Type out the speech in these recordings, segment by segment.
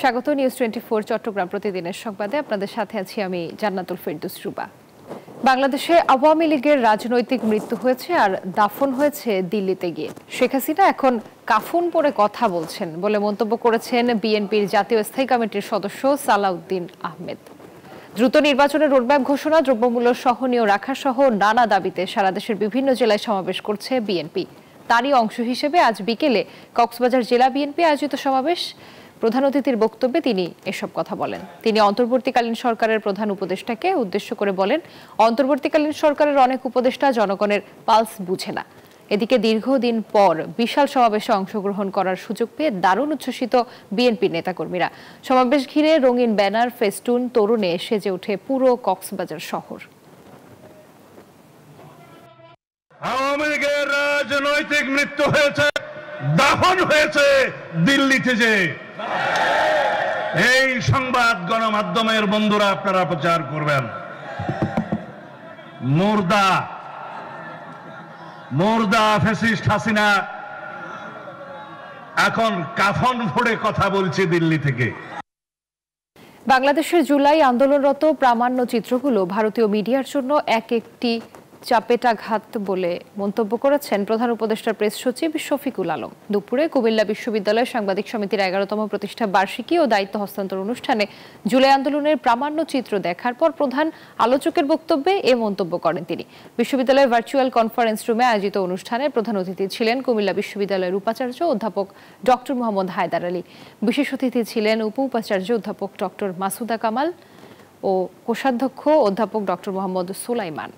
স্বাগত নিউজ 24 চট্টগ্রাম প্রতিদিনের সংবাদে আপনাদের সাথে আছি আমি জান্নাতুল ফেরদৌস রুবা। বাংলাদেশে আওয়ামী লীগের রাজনৈতিক মৃত্যু হয়েছে আর দাফন হয়েছে দিল্লিতে গিয়ে। শেখ হাসিনা এখন কাফন পরে কথা বলছেন বলে মন্তব্য করেছেন বিএনপির জাতীয় স্থায়ী কমিটির সদস্য সালাউদ্দিন আহমেদ। দ্রুত নির্বাচনের রোডম্যাপ ঘোষণা, দ্রব্যমূল্য সহনীয় রাখা সহ নানা দাবিতে সারা দেশের বিভিন্ন জেলায় সমাবেশ করছে বিএনপি। তারই অংশ হিসেবে আজ বিকেলে কক্সবাজার জেলা বিএনপি আয়োজিত সমাবেশ। প্রধান অতিথির বক্তব্যে তিনি এসব কথা বলেন। তিনি অন্তর্বর্তীকালীন সরকারের প্রধান উপদেষ্টাকে উদ্দেশ্য করে বলেন, অন্তর্বর্তীকালীন সরকারের অনেক উপদেষ্টা জনগণের পালস বুঝে না। এদিকে দীর্ঘদিন পর বিশাল সমাবেশে অংশগ্রহণ করার সুযোগ পেয়ে দারুণ উচ্ছ্বসিত বিএনপির নেতাকর্মীরা। সমাবেশ ঘিরে রঙিন ব্যানার, ফেস্টুন, তরুণে সেজে ওঠে পুরো কক্সবাজার শহর। আওয়ামী লীগের রাজনৈতিক মৃত্যু হয়েছে, দাফন হয়েছে দিল্লিতে। যে এই সংবাদ গণমাধ্যমের বন্ধুরা আপনারা প্রচার করবেন। মুর্দা ফ্যাসিস্ট হাসিনা এখন কাফন পরে কথা বলছে দিল্লি থেকে। বাংলাদেশের জুলাই আন্দোলনরত প্রামাণ্য চিত্রগুলো ভারতীয় মিডিয়ার জন্য একটি চাপেটাঘাত বলে মন্তব্য করেছেন প্রধান উপদেষ্টার প্রেস সচিব শফিকুল আলম। দুপুরে কুমিল্লা বিশ্ববিদ্যালয়ের সাংবাদিক সমিতির 11তম প্রতিষ্ঠা বার্ষিকী ও দায়িত্ব হস্তান্তর অনুষ্ঠানে জুলাই আন্দোলনের প্রামাণ্য চিত্র দেখার পর প্রধান আলোচকের বক্তব্যে এ মন্তব্য করেন তিনি। বিশ্ববিদ্যালয়ের ভার্চুয়াল কনফারেন্স রুমে আয়োজিত অনুষ্ঠানে প্রধান অতিথি ছিলেন কুমিল্লা বিশ্ববিদ্যালয়ের উপাচার্য অধ্যাপক ডক্টর মোহাম্মদ হায়দার আলী। বিশেষ অতিথি ছিলেন উপ উপাচার্য অধ্যাপক ডক্টর মাসুদা কামাল ও কোষাধ্যক্ষ অধ্যাপক ডক্টর মোহাম্মদ সুলাইমান।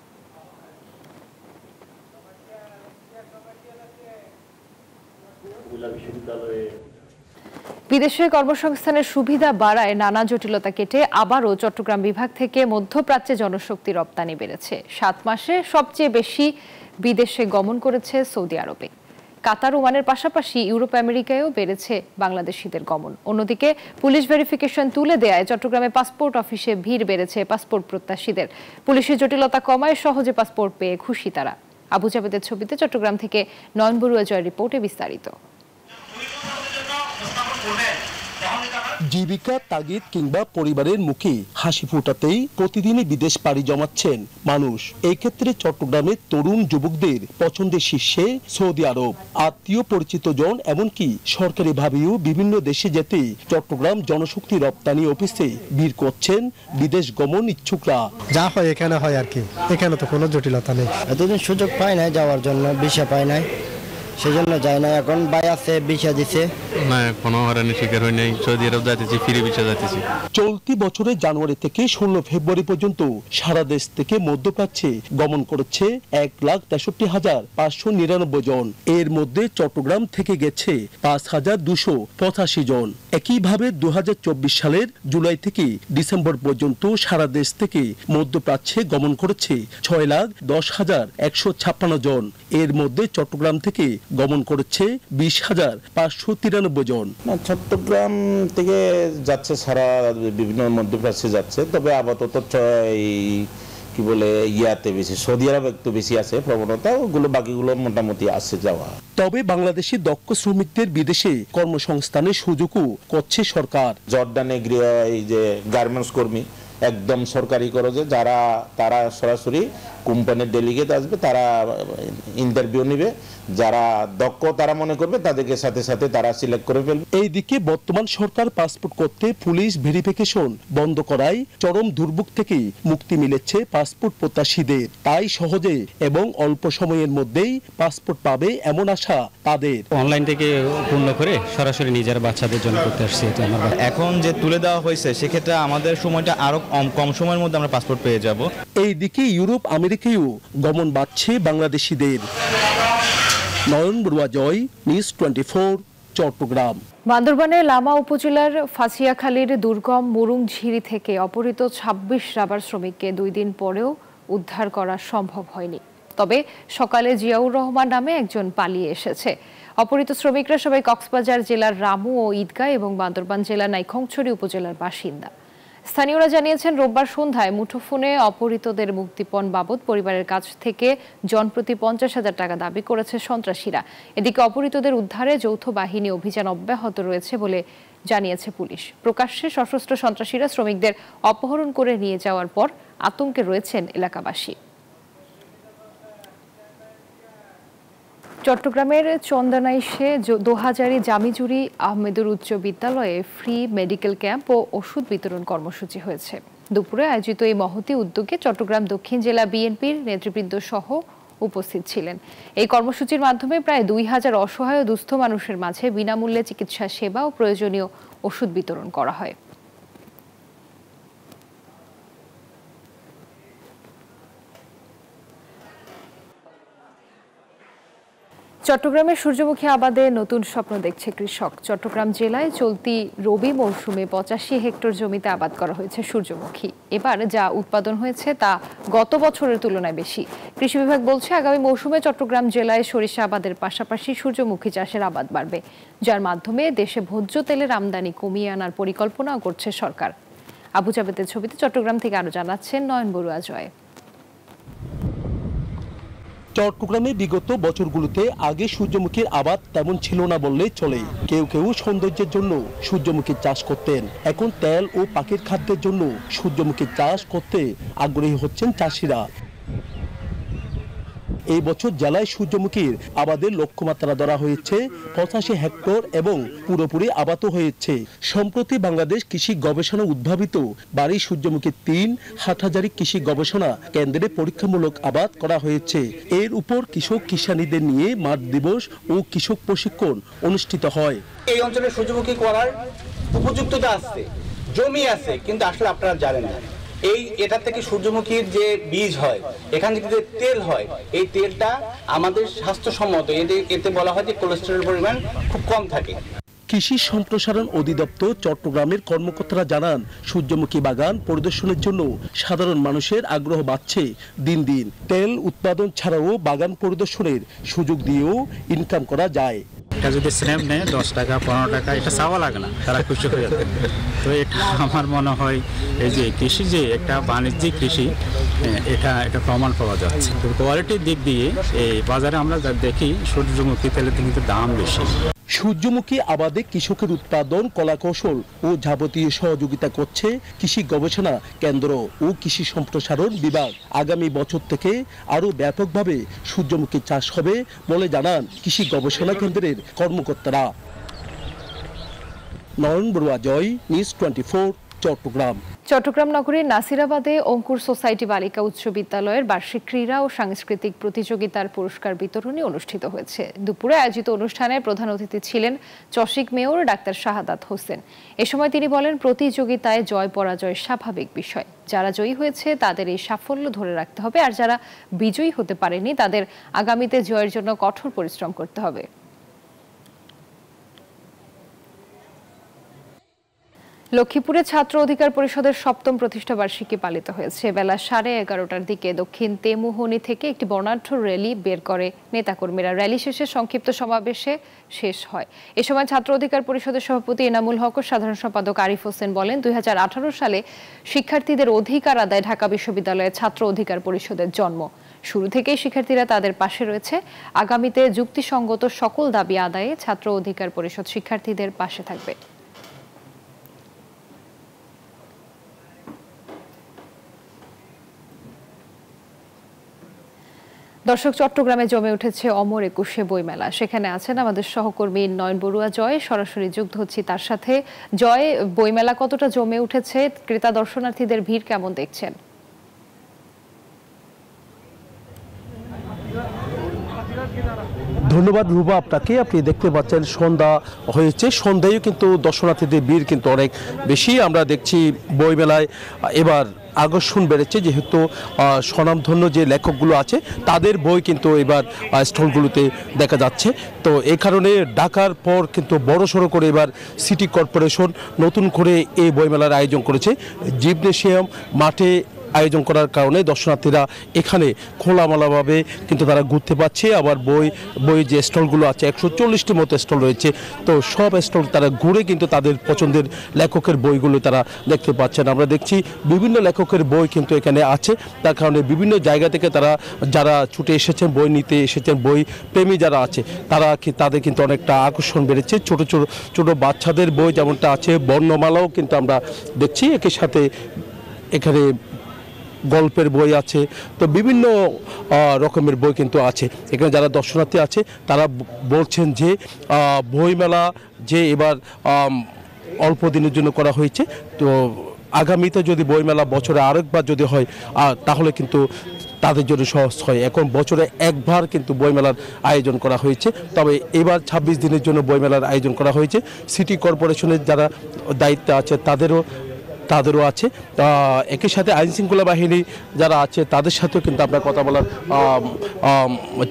বিদেশে কর্মসংস্থানের সুবিধা বাড়ায় নানা জটিলতা কেটে আবারও চট্টগ্রাম বিভাগ থেকে মধ্যপ্রাচ্যে জনশক্তি রপ্তানি বেড়েছে। 7 মাসে সবচেয়ে বেশি বিদেশে গমন করেছে সৌদি আরবে। কাতার, ওমানের পাশাপাশি ইউরোপ, আমেরিকায়ও বেড়েছে বাংলাদেশিদের গমন। অন্যদিকে পুলিশ ভেরিফিকেশন তুলে দেয়ায় চট্টগ্রামে পাসপোর্ট অফিসে ভিড় বেড়েছে পাসপোর্ট প্রত্যাশীদের। পুলিশের জটিলতা কমায় সহজে পাসপোর্ট পেয়ে খুশি তারা। আবু জাবেদের ছবিতে চট্টগ্রাম থেকে নয়ন বড়ুয়া জয়ের রিপোর্টে বিস্তারিত। জীবিকা তাগিদ কিংবা পরিবারের মুখে হাসি ফোটাতেই প্রতিদিনই বিদেশ পাড়ি জমাচ্ছেন মানুষ। এই ক্ষেত্রে চট্টগ্রামের তরুণ যুবকদের পছন্দের শীর্ষে সৌদি আরব। আত্মীয় পরিচিত জন এমনকি সরকারিভাবেও বিভিন্ন দেশে যেতে চট্টগ্রাম জনশক্তি রপ্তানি অফিসে ভিড় করছেন বিদেশ গমন ইচ্ছুকরা। যা হয় এখানে হয় আর কি, এখানে তো কোনো জটিলতা নেই। এতদিন সুযোগ পাই নাই যাওয়ার জন্য, ভিসা পাই নাই, সেজন্য যায় না। এখন ভাই আছে, ভিসা দিছে না, কোনো হয়রানির শিকার হয় নাই। সৌদি আরব যাইতেছি, ফ্রি ভিসা যাইতেছি। চলতি বছরের জানুয়ারি থেকে 16 ফেব্রুয়ারি পর্যন্ত সারা দেশ থেকে মধ্যপ্রাচ্যে গমন করেছে 1,63,599 জন। এর মধ্যে চট্টগ্রাম থেকে গেছে 5,285 জন। একইভাবে 2024 সালের জুলাই থেকে ডিসেম্বর পর্যন্ত সারা দেশ থেকে মধ্যপ্রাচ্যে গমন করেছে 6,10,156 জন। এর মধ্যে চট্টগ্রাম থেকে গমন করেছে 20,593 জন। চট্টগ্রাম থেকে যাচ্ছে সারা বিভিন্ন মধ্যপ্রাচ্যে যাচ্ছে, তবে আপাতত কি বলে ইয়াতে বেশি, সৌদি আরব একটু বেশি আছে প্রবণতা, ওগুলো বাকিগুলো মোটামুটি আছে যাওয়া। তবে বাংলাদেশি দক্ষ শ্রমিকদের বিদেশে কর্মসংস্থানের সুযোগও করছে সরকার। জর্ডানে গৃহ এই যে গার্মেন্টস কর্মী একদম সরকারি খরচে যারা, তারা সরাসরি কোম্পানির ডেলিগেট আসবে, তারা ইন্টারভিউ নেবে, যারা দক্ষ তারা মনে করবে তাদেরকে সাথে সাথে তারা সিলেক্ট করে ফেলবে। এইদিকে বর্তমান সরকার পাসপোর্ট করতে পুলিশ ভেরিফিকেশন বন্ধ করায় চরম দুর্ভোগ থেকে মুক্তি মিলেছে পাসপোর্ট প্রত্যাশীদের। তাই সহজে এবং অল্প সময়ের মধ্যেই পাসপোর্ট পাবে এমন আশা তাদের। অনলাইন থেকে পূর্ণ করে সরাসরি নিজের বাচ্চাদের জন্য করতে আসছি। এখন যে তুলে দেওয়া হয়েছে সেক্ষেত্রে আমাদের সময়টা আরো কম সময়ের মধ্যে আমরা পাসপোর্ট পেয়ে যাব। এইদিকে ইউরোপ, আমেরিকায়ও গমন বাড়ছে বাংলাদেশিদের। নয়ন বড়ুয়া জয়, নিউজ 24, চট্টগ্রাম। বান্দরবানের লামা উপজেলার ফাঁসিয়াখালীর দুর্গম মুরুংঝিরি থেকে অপহৃত 26 রাবার শ্রমিককে 2 দিন পরেও উদ্ধার করা সম্ভব হয়নি। তবে সকালে জিয়াউর রহমান নামে একজন পালিয়ে এসেছে। অপহৃত শ্রমিকরা সবাই কক্সবাজার জেলার রামু ও ঈদগাঁ এবং বান্দরবান জেলার নাইখংছড়ি উপজেলার বাসিন্দা। স্থানীয়রা জানিয়েছেন, রোববার সন্ধ্যায় মুঠোফোনে অপহৃতদের মুক্তিপণ বাবদ পরিবারের কাছ থেকে জনপ্রতি 50,000 টাকা দাবি করেছে সন্ত্রাসীরা। এদিকে অপহৃতদের উদ্ধারে যৌথ বাহিনী অভিযান অব্যাহত রয়েছে বলে জানিয়েছে পুলিশ। প্রকাশ্যে সশস্ত্র সন্ত্রাসীরা শ্রমিকদের অপহরণ করে নিয়ে যাওয়ার পর আতঙ্কে রয়েছেন এলাকাবাসী। চট্টগ্রামের চন্দনাইশে দোহাজারী জামিজুরি আহমেদুর উচ্চ বিদ্যালয়ে ফ্রি মেডিকেল ক্যাম্প ও ওষুধ বিতরণ কর্মসূচি হয়েছে। দুপুরে আয়োজিত এই মহতী উদ্যোগে চট্টগ্রাম দক্ষিণ জেলা বিএনপির নেতৃবৃন্দ সহ উপস্থিত ছিলেন। এই কর্মসূচির মাধ্যমে প্রায় 2000 অসহায় ও দুস্থ মানুষের মাঝে বিনামূল্যে চিকিৎসা সেবা ও প্রয়োজনীয় ওষুধ বিতরণ করা হয়। চট্টগ্রামের সূর্যমুখী আবাদে নতুন স্বপ্ন দেখছে কৃষক। চট্টগ্রাম জেলায় চলতি রবি মৌসুমে 85 হেক্টর জমিতে আবাদ করা হয়েছে সূর্যমুখী। এবার যা উৎপাদন হয়েছে তা গত বছরের তুলনায় বেশি। কৃষি বিভাগ বলছে আগামী মৌসুমে চট্টগ্রাম জেলায় সরিষা আবাদের পাশাপাশি সূর্যমুখী চাষের আবাদ বাড়বে, যার মাধ্যমে দেশে ভোজ্য তেলের আমদানি কমিয়ে আনার পরিকল্পনাও করছে সরকার। আবু জাবেদের ছবিতে চট্টগ্রাম থেকে আরো জানাচ্ছেন নয়ন বড়ুয়া জয়। চট্টগ্রামে বিগত বছরগুলোতে আগে সূর্যমুখীর আবাদ তেমন ছিল না বললেই চলে। কেউ কেউ সৌন্দর্যের জন্য সূর্যমুখী চাষ করতেন, এখন তেল ও পাখির খাদ্যের জন্য সূর্যমুখী চাষ করতে আগ্রহী হচ্ছেন চাষিরা। এই বছর জেলায় সূর্যমুখীর আবাদের লক্ষ্যমাত্রা ধরা হয়েছে 85 হেক্টর এবং পুরোপুরি আবাদও হয়েছে। সম্প্রতি বাংলাদেশ কৃষি গবেষণা উদ্ভাবিত বাড়ি সূর্যমুখী 3 হাটহাজারী কৃষি গবেষণা কেন্দ্রে পরীক্ষামূলক আবাদ করা হয়েছে। এর উপর কৃষক কিষানীদের নিয়ে মাঠ দিবস ও কৃষক প্রশিক্ষণ অনুষ্ঠিত হয়। এই অঞ্চলে সূর্যমুখী করার উপযুক্ততা আছে, জমি আছে, কিন্তু আসলে আপনারা জানেন না এটা থেকে সূর্যমুখীর যে বীজ হয়, এখান থেকে যে তেল হয়, এই তেলটা আমাদের স্বাস্থ্যসম্মত। এতে বলা হয় যে কোলেস্টেরলের পরিমাণ খুব কম থাকে। কৃষি সম্প্রসারণ অধিদপ্তর চট্টগ্রামের কর্মকর্তারা জানান, সূর্যমুখী বাগান পরিদর্শনের জন্য সাধারণ মানুষের আগ্রহ বাড়ছে দিন দিন। তেল উৎপাদন ছাড়াও বাগান পরিদর্শনের সুযোগ দিয়েও ইনকাম করা যায়। এটা যদি স্ল্যাব নেয় 10 টাকা 15 টাকা, এটা চাওয়া লাগে না, তারা খুশি হয়ে যাবে। তো এটা আমার মনে হয় এই যে কৃষি যে একটা বাণিজ্যিক কৃষি, এটা প্রমাণ পাওয়া যাচ্ছে। তো কোয়ালিটির দিক দিয়ে এই বাজারে আমরা দেখি সূর্যমুখী তেলের কিন্তু দাম বেশি। সূর্যমুখী আবাদে কৃষকের উৎপাদন, কলাকৌশল ও যাবতীয় সহযোগিতা করছে কৃষি গবেষণা কেন্দ্র ও কৃষি সম্প্রসারণ বিভাগ। আগামী বছর থেকে আরো ব্যাপকভাবে সূর্যমুখী চাষ হবে বলে জানান কৃষি গবেষণা কেন্দ্রের কর্মকর্তারা। নয়ন বড়ুয়া জয়, নিউজ 24, চট্টগ্রাম। চট্টগ্রাম নগরীর নাসিরাবাদে অঙ্কুর সোসাইটি বালিকা উচ্চ বিদ্যালয়ের বার্ষিক ক্রীড়া ও সাংস্কৃতিক প্রতিযোগিতার পুরস্কার বিতরণী অনুষ্ঠিত হয়েছে। দুপুরে আয়োজিত অনুষ্ঠানে প্রধান অতিথি ছিলেন চসিক মেয়র ডাক্তার শাহাদাত হোসেন। এ সময় তিনি বলেন, প্রতিযোগিতায় জয় পরাজয় স্বাভাবিক বিষয়। যারা জয়ী হয়েছে তাদের এই সাফল্য ধরে রাখতে হবে, আর যারা বিজয়ী হতে পারেনি তাদের আগামীতে জয়ের জন্য কঠোর পরিশ্রম করতে হবে। লক্ষ্মীপুরে ছাত্র অধিকার পরিষদের 7ম প্রতিষ্ঠা বার্ষিকী পালিত হয়েছে। বেলা 11:30টার দিকে দক্ষিণ তেমুহনী থেকে একটি বর্ণাঢ্য র্যালি বের করে নেতাকর্মীরা। র্যালি শেষে সংক্ষিপ্ত সমাবেশে শেষ হয়। এ সময় ছাত্র অধিকার পরিষদের সভাপতি এনামুল হক ও সাধারণ সম্পাদক আরিফ হোসেন বলেন, 2018 সালে শিক্ষার্থীদের অধিকার আদায় ঢাকা বিশ্ববিদ্যালয়ের ছাত্র অধিকার পরিষদের জন্ম। শুরু থেকেই শিক্ষার্থীরা তাদের পাশে রয়েছে। আগামীতে যুক্তিসঙ্গত সকল দাবি আদায়ে ছাত্র অধিকার পরিষদ শিক্ষার্থীদের পাশে থাকবে। দর্শক, চট্টগ্রামে জমে উঠেছে অমর একুশে বইমেলা। সেখানে আছেন আমাদের সহকর্মী নয়ন বড়ুয়া জয়। সরাসরি যুক্ত হচ্ছি তার সাথে। জয়, বইমেলা কতটা জমে উঠেছে? ক্রেতা দর্শনার্থীদের ভিড় কেমন দেখছেন? ধন্যবাদ রুবা আপনাকে। আপনি দেখতে পাচ্ছেন সন্ধ্যা হয়েছে, সন্ধ্যায়ও কিন্তু দর্শনার্থীদের ভিড় কিন্তু অনেক বেশি। আমরা দেখছি বইমেলায় এবার আকর্ষণ বেড়েছে, যেহেতু স্বনামধন্য যে লেখকগুলো আছে তাদের বই কিন্তু এবার স্টলগুলোতে দেখা যাচ্ছে। তো এই কারণে ঢাকার পর কিন্তু বড়সড় করে এবার সিটি কর্পোরেশন নতুন করে এই বইমেলার আয়োজন করেছে। জিমনেশিয়াম মাঠে আয়োজন করার কারণে দর্শনার্থীরা এখানে খোলামেলাভাবে কিন্তু তারা ঘুরতে পারছে। আবার বই যে স্টলগুলো আছে 140টির মতো স্টল রয়েছে, তো সব স্টল তারা ঘুরে কিন্তু তাদের পছন্দের লেখকের বইগুলো তারা দেখতে পাচ্ছেন। আমরা দেখছি বিভিন্ন লেখকের বই কিন্তু এখানে আছে, তার কারণে বিভিন্ন জায়গা থেকে তারা যারা ছুটে এসেছেন বই নিতে এসেছেন, বই প্রেমী যারা আছে তাদের কিন্তু অনেকটা আকর্ষণ বেড়েছে। ছোট বাচ্চাদের বই যেমনটা আছে, বর্ণমালাও কিন্তু আমরা দেখছি, একই সাথে এখানে গল্পের বই আছে, তো বিভিন্ন রকমের বই কিন্তু আছে। এখানে যারা দর্শনার্থী আছে তারা বলছেন যে বইমেলা যে এবার অল্প দিনের জন্য করা হয়েছে, তো আগামীতে যদি বইমেলা বছরে আরেকবার যদি হয় তাহলে কিন্তু তাদের জন্য সহজ হয়। এখন বছরে একবার কিন্তু বইমেলার আয়োজন করা হয়েছে, তবে এবার 26 দিনের জন্য বইমেলার আয়োজন করা হয়েছে। সিটি কর্পোরেশনের যারা দায়িত্বে আছে তাদেরও আছে, একই সাথে আইনশৃঙ্খলা বাহিনী যারা আছে তাদের সাথেও কিন্তু আমরা কথা বলার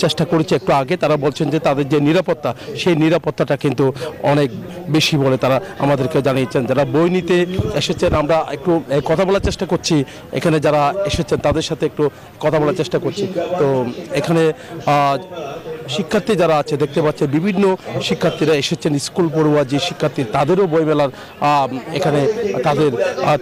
চেষ্টা করেছি একটু আগে। তারা বলছেন যে তাদের যে নিরাপত্তা, সেই নিরাপত্তাটা কিন্তু অনেক বেশি বলে তারা আমাদেরকে জানিয়েছেন। যারা বই নিতে এসেছেন আমরা একটু কথা বলার চেষ্টা করছি, এখানে যারা এসেছেন তাদের সাথে একটু কথা বলার চেষ্টা করছি। তো এখানে শিক্ষার্থী যারা আছে দেখতে পাচ্ছে, বিভিন্ন শিক্ষার্থীরা এসেছেন, স্কুল পড়ুয়া যে শিক্ষার্থী তাদেরও বইমেলার এখানে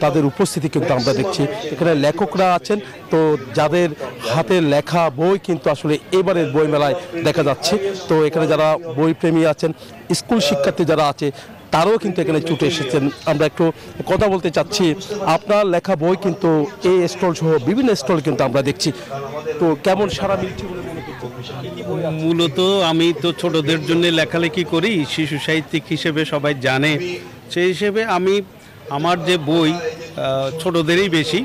তাদের উপস্থিতি কিন্তু আমরা দেখছি। এখানে লেখকরা আছেন, তো যাদের হাতের লেখা বই কিন্তু আসলে এবারের বইমেলায় দেখা যাচ্ছে। তো এখানে যারা বই প্রেমী আছেন, স্কুল শিক্ষার্থী যারা আছে তারাও কিন্তু এখানে ছুটে এসেছেন। আমরা একটু কথা বলতে চাচ্ছি, আপনার লেখা বই কিন্তু এই স্টল সহ বিভিন্ন স্টল কিন্তু আমরা দেখছি, তো কেমন সারা মিলছে বলে মনে করছেন? মূলত আমি তো ছোটদের জন্য লেখালেখি করি, শিশু সাহিত্যিক হিসেবে সবাই জানে, সেই হিসেবে আমার যে বই ছোটদেরই বেশি।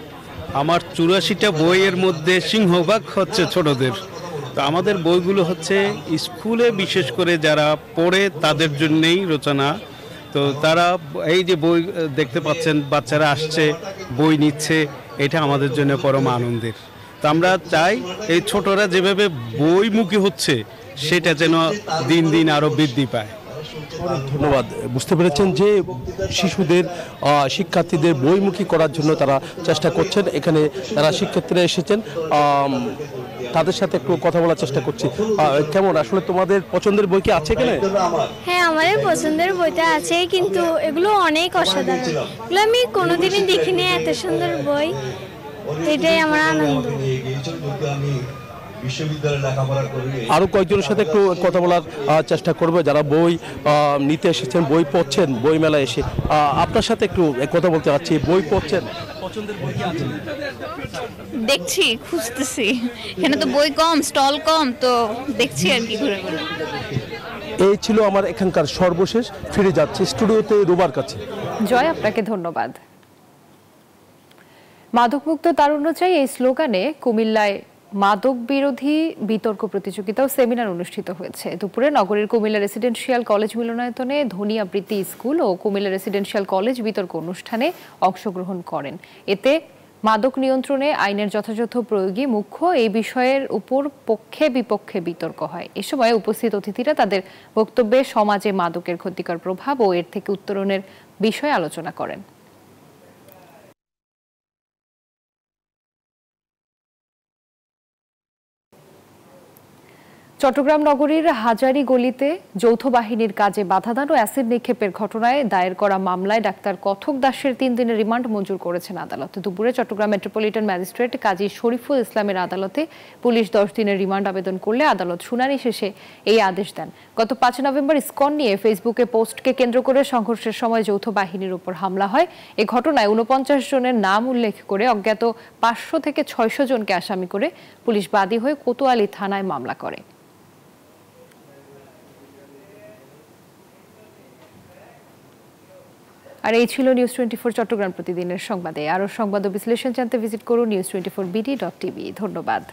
আমার 84টা বইয়ের মধ্যে সিংহভাগ হচ্ছে ছোটদের। তো আমাদের বইগুলো হচ্ছে স্কুলে বিশেষ করে যারা পড়ে তাদের জন্যেই রচনা। তো তারা এই যে বই দেখতে পাচ্ছেন, বাচ্চারা আসছে বই নিচ্ছে, এটা আমাদের জন্য পরম আনন্দের। তো আমরা চাই এই ছোটরা যেভাবে বইমুখী হচ্ছে সেটা যেন দিন দিন আরও বৃদ্ধি পায়। ধন্যবাদ। বুঝতে পেরেছেন যে শিশুদের শিক্ষার্থীদের বইমুখী করার জন্য তারা চেষ্টা করছেন। এখানে যারা শিক্ষার্থীরা এসেছেন তাদের সাথে একটু কথা বলার চেষ্টা করছি। কেমন আসলে তোমাদের পছন্দের বই কি আছে এখানে? হ্যাঁ, আমাদের পছন্দের বইটা আছে, কিন্তু এগুলো অনেক অসাধারণ, এগুলো আমি কোনোদিনই দেখিনি, এত সুন্দর বই, এটাই আমার আনন্দ। আরো কয়েকজনের সাথে একটু কথা বলার চেষ্টা করবো যারা বই নিতে এসেছেন, বই পড়ছেন বই মেলা এসে। আপনার সাথে একটু কথা বলতে চাচ্ছি, বই পড়ছেন, পছন্দের বই কি আছে? দেখছি, খুঁজতেছি, এখানে তো বই কম, স্টল কম, তো দেখছি আর কি ঘুরে ঘুরে। এই ছিল আমার এখানকার সর্বশেষ। ফিরে যাচ্ছি স্টুডিওতে রুবার কাছে। জয়, আপনাকে ধন্যবাদ। মাদকমুক্ত তারুণ্য চাই, এই স্লোগানে কুমিল্লায় মাদক বিরোধী বিতর্ক প্রতিযোগিতা ও সেমিনার অনুষ্ঠিত হয়েছে। দুপুরে নগরীর কুমিল্লা রেসিডেন্সিয়াল কলেজ মিলনায়তনে ধ্বনি আবৃত্তি স্কুল ও কুমিল্লা রেসিডেন্সিয়াল কলেজ বিতর্ক অনুষ্ঠানে অংশগ্রহণ করেন। এতে মাদক নিয়ন্ত্রণে আইনের যথাযথ প্রয়োগই মুখ্য, এই বিষয়ের উপর পক্ষে বিপক্ষে বিতর্ক হয়। এ সময় উপস্থিত অতিথিরা তাদের বক্তব্যে সমাজে মাদকের ক্ষতিকর প্রভাব ও এর থেকে উত্তরণের বিষয়ে আলোচনা করেন। চট্টগ্রাম নগরীর হাজারী গলিতে যৌথ বাহিনীর কাজে বাধাদান ও অ্যাসিড নিক্ষেপের ঘটনায় দায়ের করা মামলায় ডাক্তার কথক দাসের 3 দিনের রিমান্ড মঞ্জুর করেছেন আদালত। দুপুরে চট্টগ্রাম মেট্রোপলিটন ম্যাজিস্ট্রেট কাজী শরীফুল ইসলামের আদালতে পুলিশ 10 দিনের রিমান্ড আবেদন করলে আদালত শুনানি শেষে এই আদেশ দেন। গত 5 নভেম্বর ইসকন নিয়ে ফেসবুকে পোস্টকে কেন্দ্র করে সংঘর্ষের সময় যৌথ বাহিনীর উপর হামলা হয়। এই ঘটনায় 49 জনের নাম উল্লেখ করে অজ্ঞাত 500 থেকে 600 জনকে আসামি করে পুলিশ বাদী হয়ে কোতোয়ালি থানায় মামলা করে। আর এই ছিল নিউজ 24 চট্টগ্রাম প্রতিদিনের সংবাদে। আরও সংবাদ ও বিশ্লেষণ জানতে ভিজিট করুন news24bd.tv। ধন্যবাদ।